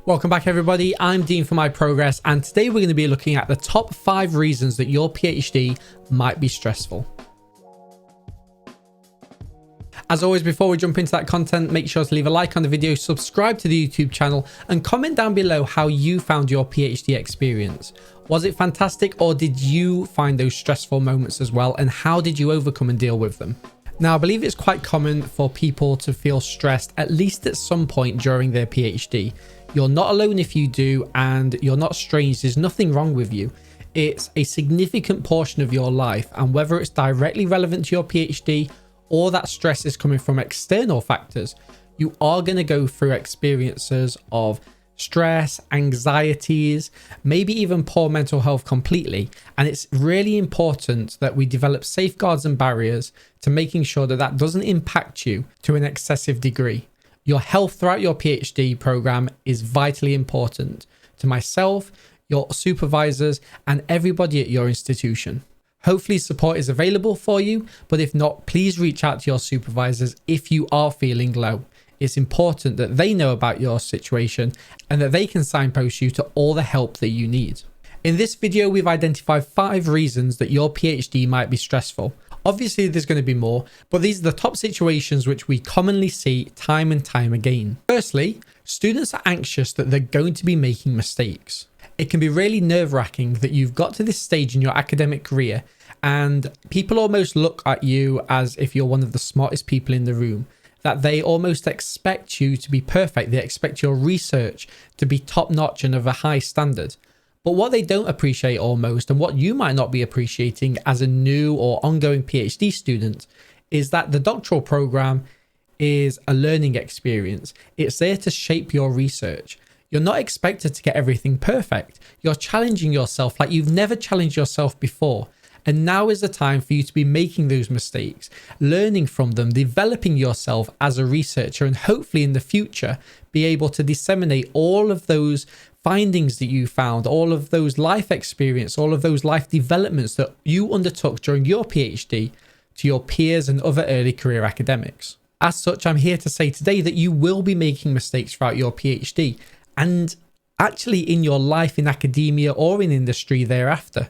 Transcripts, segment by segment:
Welcome back everybody, I'm Dean for My Progress, and today we're going to be looking at the top 5 reasons that your PhD might be stressful. As always, before we jump into that content, make sure to leave a like on the video, subscribe to the YouTube channel, and comment down below how you found your PhD experience. Was it fantastic, or did you find those stressful moments as well, and how did you overcome and deal with them? Now, I believe it's quite common for people to feel stressed at least at some point during their PhD. You're not alone if you do, and you're not strange. There's nothing wrong with you. It's a significant portion of your life, and whether it's directly relevant to your PhD or that stress is coming from external factors, you are going to go through experiences of stress, anxieties, maybe even poor mental health completely. And it's really important that we develop safeguards and barriers to making sure that that doesn't impact you to an excessive degree. Your health throughout your PhD program is vitally important to myself, your supervisors, and everybody at your institution. Hopefully support is available for you, but if not, please reach out to your supervisors if you are feeling low. It's important that they know about your situation and that they can signpost you to all the help that you need. In this video, we've identified 5 reasons that your PhD might be stressful. Obviously, there's going to be more, but these are the top situations which we commonly see time and time again. Firstly, students are anxious that they're going to be making mistakes. It can be really nerve-wracking that you've got to this stage in your academic career and people almost look at you as if you're one of the smartest people in the room, that they almost expect you to be perfect. They expect your research to be top-notch and of a high standard. But what they don't appreciate almost, and what you might not be appreciating as a new or ongoing PhD student, is that the doctoral program is a learning experience. It's there to shape your research. You're not expected to get everything perfect. You're challenging yourself like you've never challenged yourself before. And now is the time for you to be making those mistakes, learning from them, developing yourself as a researcher, and hopefully in the future be able to disseminate all of those findings that you found, all of those life experience, all of those life developments that you undertook during your PhD to your peers and other early career academics. As such, I'm here to say today that you will be making mistakes throughout your PhD and actually in your life in academia or in industry thereafter.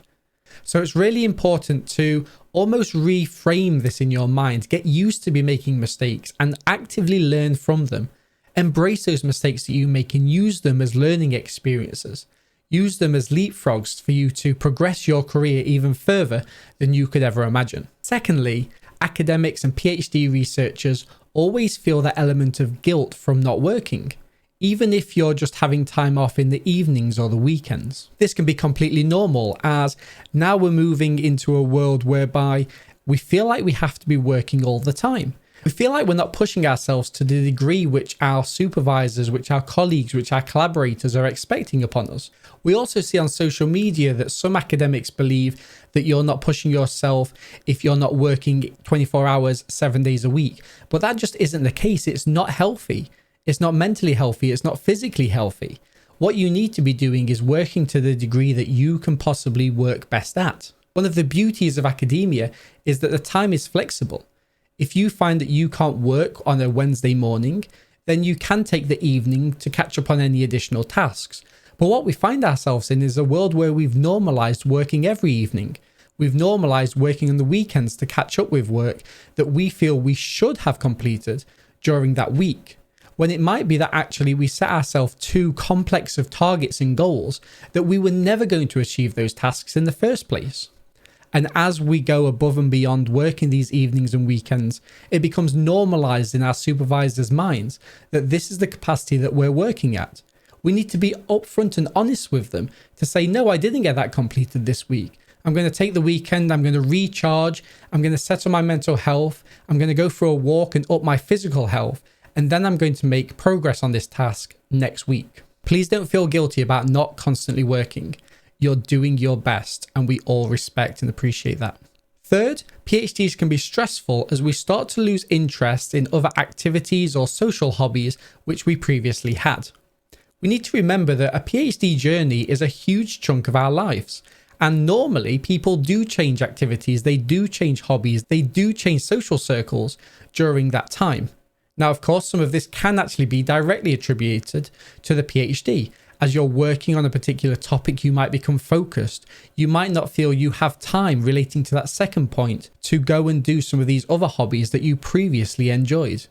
So it's really important to almost reframe this in your mind, get used to be making mistakes and actively learn from them. Embrace those mistakes that you make and use them as learning experiences. Use them as leapfrogs for you to progress your career even further than you could ever imagine. Secondly, academics and PhD researchers always feel that element of guilt from not working, even if you're just having time off in the evenings or the weekends. This can be completely normal, as now we're moving into a world whereby we feel like we have to be working all the time. We feel like we're not pushing ourselves to the degree which our supervisors, which our colleagues, which our collaborators are expecting upon us. We also see on social media that some academics believe that you're not pushing yourself if you're not working 24 hours, 7 days a week. But that just isn't the case. It's not healthy. It's not mentally healthy. It's not physically healthy. What you need to be doing is working to the degree that you can possibly work best at. One of the beauties of academia is that the time is flexible. If you find that you can't work on a Wednesday morning, then you can take the evening to catch up on any additional tasks. But what we find ourselves in is a world where we've normalized working every evening. We've normalized working on the weekends to catch up with work that we feel we should have completed during that week, when it might be that actually we set ourselves too complex of targets and goals that we were never going to achieve those tasks in the first place. And as we go above and beyond working these evenings and weekends, it becomes normalized in our supervisors' minds that this is the capacity that we're working at. We need to be upfront and honest with them to say, no, I didn't get that completed this week. I'm going to take the weekend, I'm going to recharge, I'm going to settle my mental health, I'm going to go for a walk and up my physical health, and then I'm going to make progress on this task next week. Please don't feel guilty about not constantly working. You're doing your best, and we all respect and appreciate that. Third, PhDs can be stressful as we start to lose interest in other activities or social hobbies which we previously had. We need to remember that a PhD journey is a huge chunk of our lives, and normally people do change activities, they do change hobbies, they do change social circles during that time. Now, of course, some of this can actually be directly attributed to the PhD. As you're working on a particular topic, you might become focused. You might not feel you have time relating to that second point to go and do some of these other hobbies that you previously enjoyed.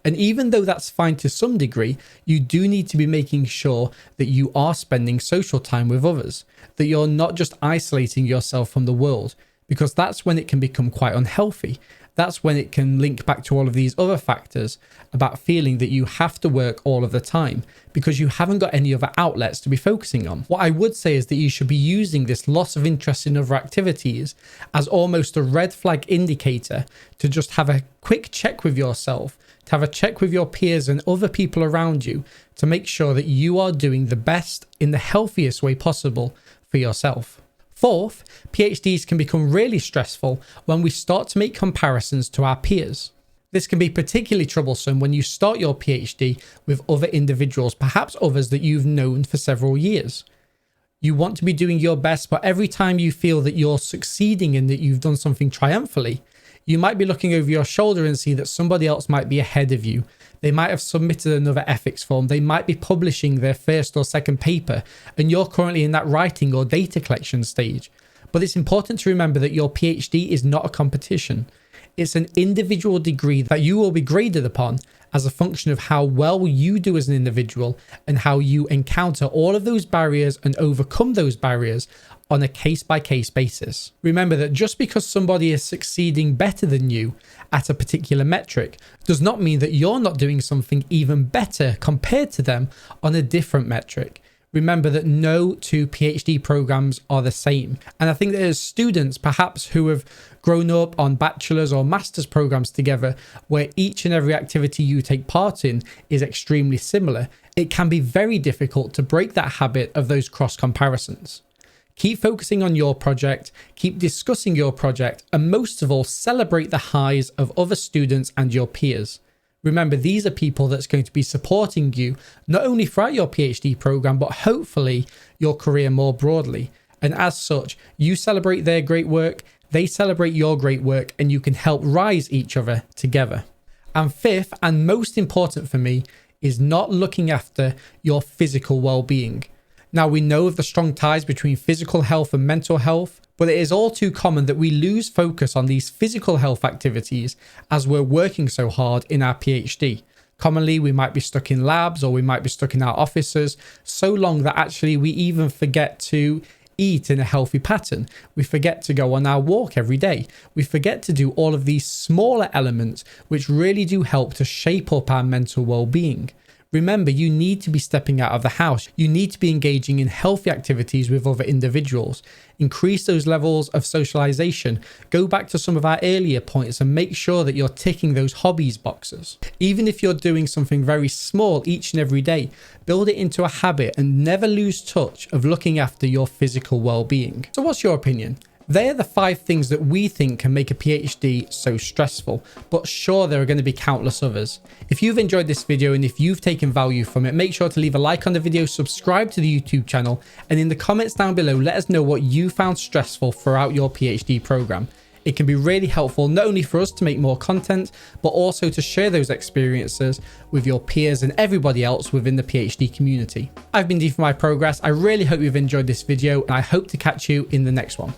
And even though that's fine to some degree, you do need to be making sure that you are spending social time with others, that you're not just isolating yourself from the world, because that's when it can become quite unhealthy. That's when it can link back to all of these other factors about feeling that you have to work all of the time because you haven't got any other outlets to be focusing on. What I would say is that you should be using this loss of interest in other activities as almost a red flag indicator to just have a quick check with yourself, to have a check with your peers and other people around you to make sure that you are doing the best in the healthiest way possible for yourself. Fourth, PhDs can become really stressful when we start to make comparisons to our peers. This can be particularly troublesome when you start your PhD with other individuals, perhaps others that you've known for several years. You want to be doing your best, but every time you feel that you're succeeding and that you've done something triumphantly, you might be looking over your shoulder and see that somebody else might be ahead of you. They might have submitted another ethics form. They might be publishing their first or second paper, and you're currently in that writing or data collection stage. But it's important to remember that your PhD is not a competition. It's an individual degree that you will be graded upon as a function of how well you do as an individual and how you encounter all of those barriers and overcome those barriers on a case-by-case basis. Remember that just because somebody is succeeding better than you at a particular metric does not mean that you're not doing something even better compared to them on a different metric. Remember that no two PhD programs are the same. And I think that as students, perhaps who have grown up on bachelor's or master's programs together, where each and every activity you take part in is extremely similar, it can be very difficult to break that habit of those cross comparisons. Keep focusing on your project, keep discussing your project, and most of all, celebrate the highs of other students and your peers. Remember, these are people that's going to be supporting you, not only throughout your PhD program, but hopefully your career more broadly. And as such, you celebrate their great work, they celebrate your great work, and you can help rise each other together. And fifth, and most important for me, is not looking after your physical well-being. Now, we know of the strong ties between physical health and mental health, but it is all too common that we lose focus on these physical health activities as we're working so hard in our PhD. Commonly, we might be stuck in labs or we might be stuck in our offices so long that actually we even forget to eat in a healthy pattern. We forget to go on our walk every day. We forget to do all of these smaller elements which really do help to shape up our mental well-being. Remember, you need to be stepping out of the house. You need to be engaging in healthy activities with other individuals. Increase those levels of socialization. Go back to some of our earlier points and make sure that you're ticking those hobbies boxes. Even if you're doing something very small each and every day, build it into a habit and never lose touch of looking after your physical well-being. So what's your opinion? They are the 5 things that we think can make a PhD so stressful, but sure, there are going to be countless others. If you've enjoyed this video and if you've taken value from it, make sure to leave a like on the video, subscribe to the YouTube channel, and in the comments down below, let us know what you found stressful throughout your PhD program. It can be really helpful not only for us to make more content, but also to share those experiences with your peers and everybody else within the PhD community. I've been D for My Progress. I really hope you've enjoyed this video, and I hope to catch you in the next one.